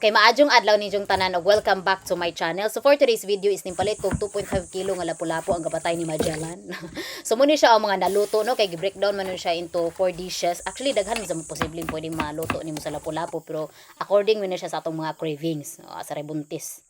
Kay maadjong adlaw ninyong tanan og welcome back to my channel. So for today's video is nimpalit kog 2.5 kilo nga lapu-lapu ang gapatay ni Magellan. So muni siya ang mga naluto no kay gi-breakdown man siya into 4 dishes. Actually daghan sa posibleng pwedeng maluto nimo sa lapu-lapu pero according man siya sa atong mga cravings sa rebuntis.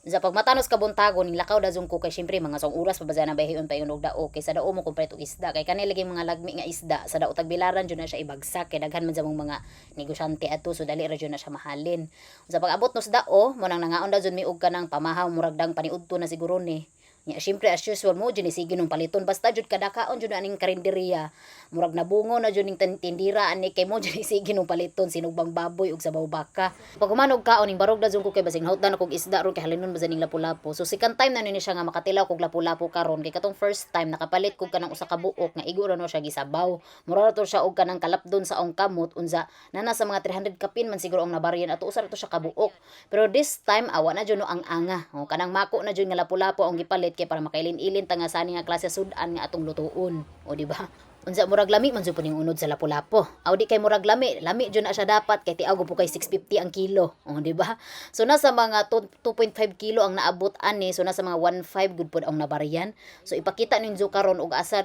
Sa pagmatanos kabuntagon ning lakaw dazong ko kay syempre mga song oras pa ba na bahiyon pa yun og dao kay sa dao mo kompleto isda kay kanay lagi mga lagmi nga isda sa dao tagbilaran jud na siya ibagsak kay daghan man sa mga negosyante adto so dali ra jud na siya mahalin. Sa pag-abot no sa dao mo nang nangaon da jud mi og kanang pamahaw murag dang paniudto na siguro ni. Nya syempre as usual mo jud ni sige nung paliton basta jud kadakaon jud aning karinderya murag nabungo na jud ning tindira ani kay mo jud ni sige nung paliton sinugbang baboy ug sabaw baka pag humanog kaon ning barog dazon ko kay basing hawtan kog isda ron kay halinon ba ning lapu-lapu so second time na ni siya nga makatilaw kog lapu-lapu karon kay katong first time nakapalit kog kanang usa ka buok nga igo ra no siya gisabaw mura to siya og kanang kalapdon sa ong kamot unsa nana sa mga 300 kapin man siguro ang nabaryan ato usa ra to siya ka buok pero this time awa na jud no ang anga o kanang mako na jud nga lapu-lapu ang gipalit kay para makailin-ilin ta nga sani nga klase sudan nga atong lutuon o di ba unsa murag lami man jud puning unod sa lapu-lapu aw di kay murag lami jud na siya dapat kay tiago po kay 650 ang kilo o di ba so nasa mga 2.5 kilo ang naabot ani so nasa mga 1.5 gud pod ang nabaryan so ipakita ninyo karon og asa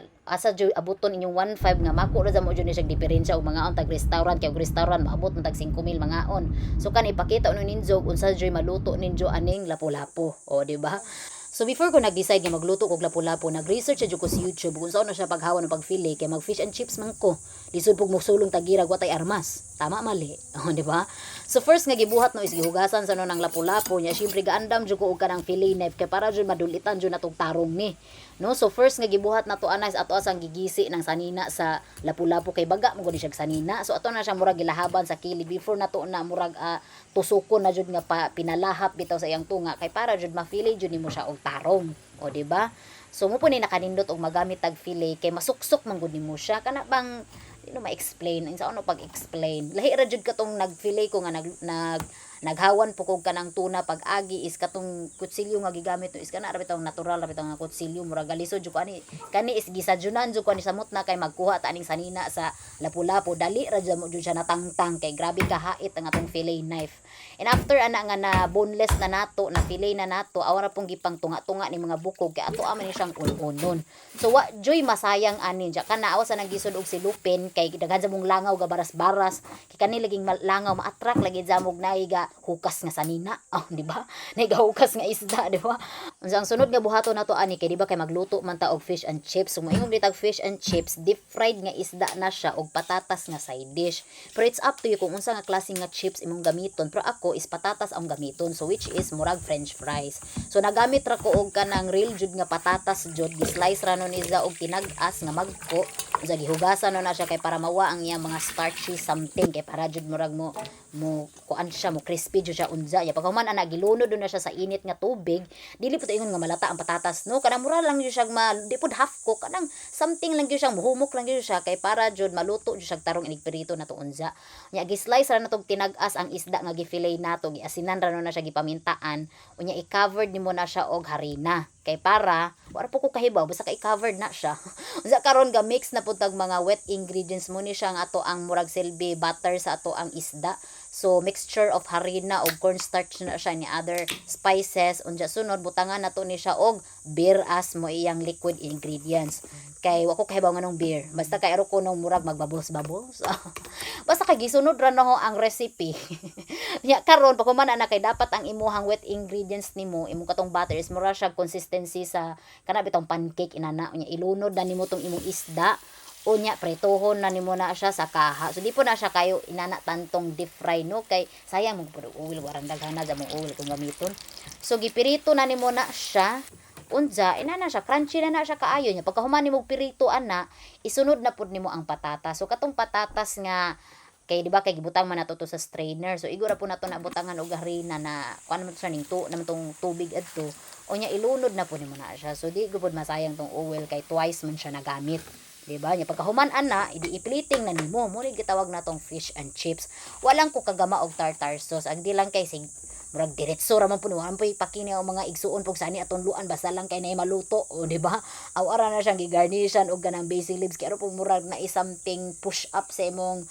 jud abuton inyong 1.5 nga mako ra mo jud ni siya diferensya og mga on tag restaurant kay og restaurant maabot ng tag 5,000 mga on so kan ipakita ninyo unsa jud maluto ninyo aning lapu-lapu o di ba. So before ko nag-decide nga magluto kog lapu-lapu, nag-research jud ko sa YouTube kung saan na siya paghawan ng pagfili kay mag fish and chips man ko. Lisod pug musulong tagirag watay armas. Tama mali, oh, di ba? So first nga gibuhat no is gihugasan sa no ng lapu-lapu niya. Syempre gaandam jud ko og kanang fillet knife kay para jud madulitan jud natong tarong ni. No, so first nga gibuhat nato anas ato asang gigisi ng sanina sa lapu-lapu kay baga mo gud siya sanina. So ato na siya murag gilahaban sa kilig before nato na murag tusukon na jud nga pinalahap bitaw sa iyang tunga kay para jud ma-fillet jud nimo siya og tarong. O di ba? So mo po ni nakanindot og magamit tag fillet kay masuksok man gud nimo siya kana bang ma-explain insa ano pag-explain lahi ra jud katong nag-fillet ko nga naghawan po kog kanang tuna pag agi is katong kutsilyo nga gigamit no is kana ra bitong natural ra bitong nga kutsilyo murag galisod jud ko ani kani is gisajunan jud ko ani samot na kay magkuha ta aning sanina sa lapu-lapu dali ra jud mo jud siya natangtang kay grabe ka hait ang atong fillet knife and after ana nga na boneless na nato na fillet na nato awara pong gipang tunga-tunga ni mga bukog kay ato man ni siyang unon so wa joy masayang ani ja kana awas sa nagisod og silupin kay daghan sa mong langaw ga baras-baras kay kani laging langaw ma-attract lagi jamog naiga hukas nga sanina oh di ba naiga hukas nga isda di ba unsa ang sunod nga buhaton nato ani kay di ba kay magluto man ta og fish and chips so moingon ditag fish and chips deep fried nga isda na siya og patatas nga side dish pero it's up to you kung unsa nga klase nga chips imong gamiton pero ako is patatas ang gamiton so which is murag french fries so nagamit ra ko og kanang real jud nga patatas jud gi-slice ra no niya og tinag-as nga magko unsa gihugasan no na siya kay para mawa ang iya mga starchy something kay para jud murag mo kuan siya mo crispy jud siya unsa ya paghuman ana gilunod na siya sa init nga tubig dili pud ingon nga malata ang patatas no kanang mura lang jud siya di pud half cook kanang something lang jud siya muhumok lang jud siya kay para jud maluto jud siya tarong inig pirito nato unsa nya gi-slice ra natong tinag-as ang isda nga gi-fillet nato giasinan ra no na siya gipamintaan unya i-covered nimo na siya og harina kay para wala po ko kahibaw basta kay covered na siya unsa karon ga mix na pud tag mga wet ingredients mo ni siya nga ato ang murag silbi butter sa ato ang isda so mixture of harina og cornstarch na siya ni other spices unja sunod butangan nato ni siya og beer as mo iyang liquid ingredients kay wako kahibaw nganong beer basta kay aro ko nung murag magbabos-babos basta kay gisunod ra no ang recipe nya karon pag man ana kay dapat ang imuhang wet ingredients nimo imong katong butter is mura siya consistency sa kana bitong pancake inana nya ilunod na nimo tong imong isda unya pretohon na nimo na siya sa kaha so di po na siya kayo inana tantong deep fry no kay sayang mo pud oil warang daghana sa mong oil kung gamiton so gipirito na nimo na siya unja inana siya crunchy na siya kaayo nya pagkahuman nimo pirito ana isunod na pud nimo ang patatas so katong patatas nga kay di ba kay gibutang man nato to sa strainer so igura po nato na butangan og harina na kuan man siya ning naman tong tubig adto unya ilunod na po nimo na siya so di gud masayang tong oil kay twice man siya nagamit di ba nya pagkahuman ana idi ipliting na nimo mo rin gitawag natong fish and chips walang ko kagama og tartar sauce ang di lang kay murag diretso ra man punuan po ipakini ang mga igsuon pug sani aton luan basta lang kay nay maluto o di ba aw ara na siyang gigarnishan og ganang basil leaves kay aron pug murag na something push up sa imong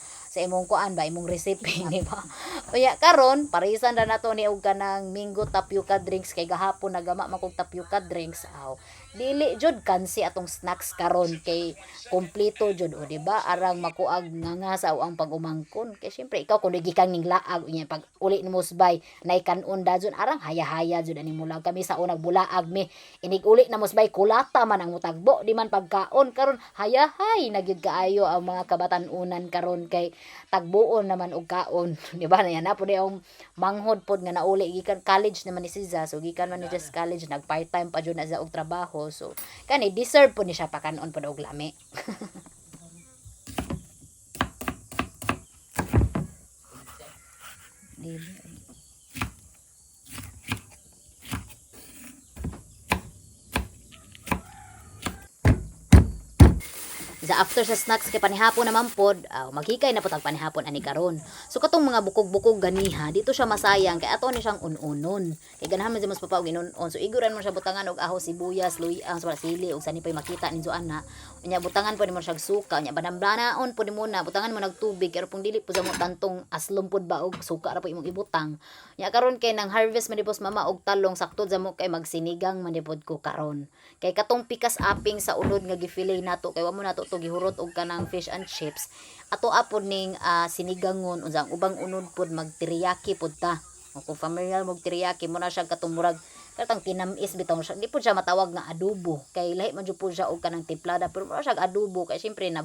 kuan ba imong recipe di ba unya karon parisan ra nato ni og kanang mango tapioca drinks kay gahapon nagama man kog tapioca drinks aw dili jud kansi atong snacks karon kay kompleto jud o di ba arang makuag nga sa ang pag-umangkon kay syempre ikaw kun gikan ning laag unya pag uli ni musbay nay kanon da jud arang haya-haya jud ani mula kami sa unang bulaag mi inig uli na musbay kulata man ang mutagbo di man pagkaon karon hayahay nagyud kaayo ang mga kabatan-unan karon kay tagbuon naman og kaon di ba na yan na pud ang manghod pod nga nauli gikan college naman ni Siza so gikan man ni just college nag part time pa jud na sa og trabaho so kani deserve po ni siya pakanon pod og lami sa after sa snacks kay panihapon naman pod maghikay na po tag panihapon ani karon so katong mga bukog-bukog ganiha dito siya masayang kay ato ni siyang ununon kay ganahan man sa mas papaw ginunon so iguran mo siya butangan og ahos sibuyas luyang sa sili og sani pay makita ninyo ana unya butangan po nimo siya suka unya banamblanaon po nimo na butangan mo nag tubig kay pung dili po sa mo tantong aslom pod ba og suka ra po imong ibutang unya karon kay nang harvest man dipos mama og talong sakto sa mo kay magsinigang man dipod ko karon kay katong pikas aping sa unod nga gifilay nato kay wa mo nato gihurot og kanang fish and chips ato apod ning sinigangon unsang ubang unod pod mag teriyaki pod ta kung familiar mo teriyaki mo na siya katumurag katang tinamis bitaw siya di pod siya matawag nga adobo kay lahi man jud pod siya og kanang templada pero mo siya adobo kay syempre na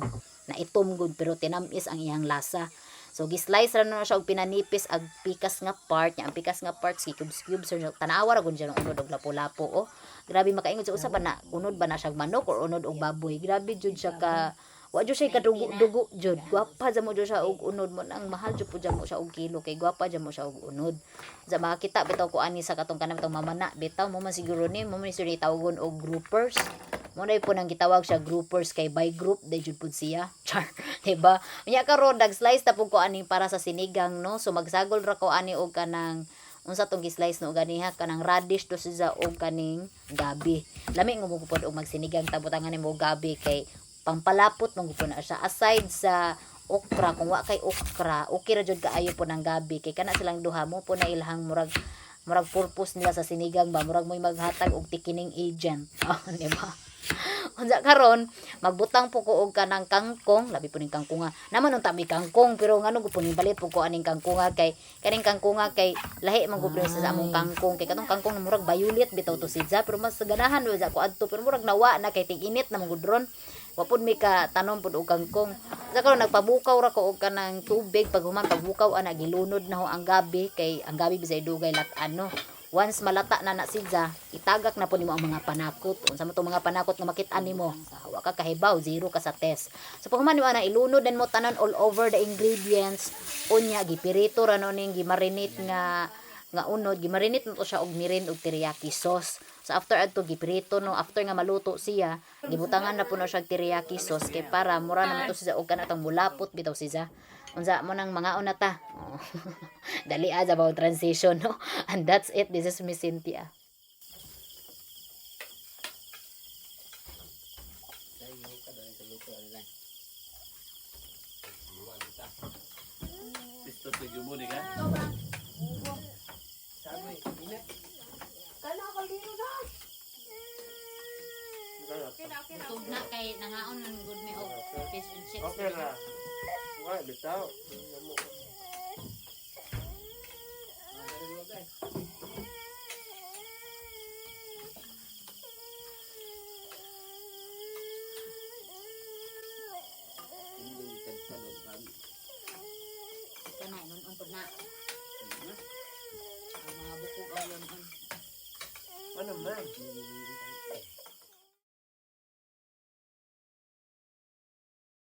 itom gud pero tinamis ang iyang lasa so gi-slice ra na siya og pinanipis ag pikas nga part nya ang pikas nga parts cubes so tanawa ra gud siya unod og lapo-lapo oh grabe makaingon sa usa ba na unod ba na siya manok or unod og baboy grabe jud siya ka wa jud siya kadugo-dugo jud gwapa jud mo jud siya og unod mo nang mahal jud po jud mo siya og kilo kay gwapa jud mo siya og unod sa makita bitaw ko ani sa katong kanang bitong mamana bitaw mo man siguro ni mo man siguro tawgon og groupers mo na po nang gitawag siya groupers kay by group day jud pud siya char diba unya karon dag slice ta pud ko ani para sa sinigang no so magsagol ra ko ani og kanang unsa tong gi-slice no ganiha kanang radish to siya og kaning gabi lami nga mo pud og magsinigang tabutangan nimo gabi kay pampalapot man gud na siya aside sa okra kung wa kay okra okay ra jud kaayo po ng gabi kay kana silang duha mo po na ilahang murag purpose nila sa sinigang ba murag mo'y maghatag og tikining agent di ba unsa karon magbutang po ko og kanang kangkong labi po ning kangkunga naman unta mi kangkong pero ngano gud po ning balit po ko aning kangkunga kay kaning kangkunga kay lahi man gud sa among kangkong kay katong kangkong murag violet bitaw to sidza pero mas ganahan wa ko adto pero murag nawa na kay tig-init na mong gudron wapod mi ka tanom pud og kangkong sa karon nagpabukaw ra ko og kanang tubig pag human pagbukaw ana gilunod na ho ang gabi kay ang gabi bisay dugay lat-an no once malata na sidza itagak na po nimo ang mga panakot unsa mo tong mga panakot nga makit-an nimo wa ka kahibaw zero ka sa test so pag human ana ilunod den mo tanan all over the ingredients unya gipirito ra no ning gimarinate nga unod gimarinate mo to siya og mirin og teriyaki sauce so after adto gipirito no after nga maluto siya gibutangan na po na siya teriyaki sauce kay para mura na to siya og kanatang mulapot bitaw siya unsa mo nang mga unata dali about transition no and that's it this is Miss Cynthia Tug na kay nangaon ng good me og fish and chips. Okay na. Wala bitaw. Kanay nun on na. Ang mga bukog ayon on. Ano man?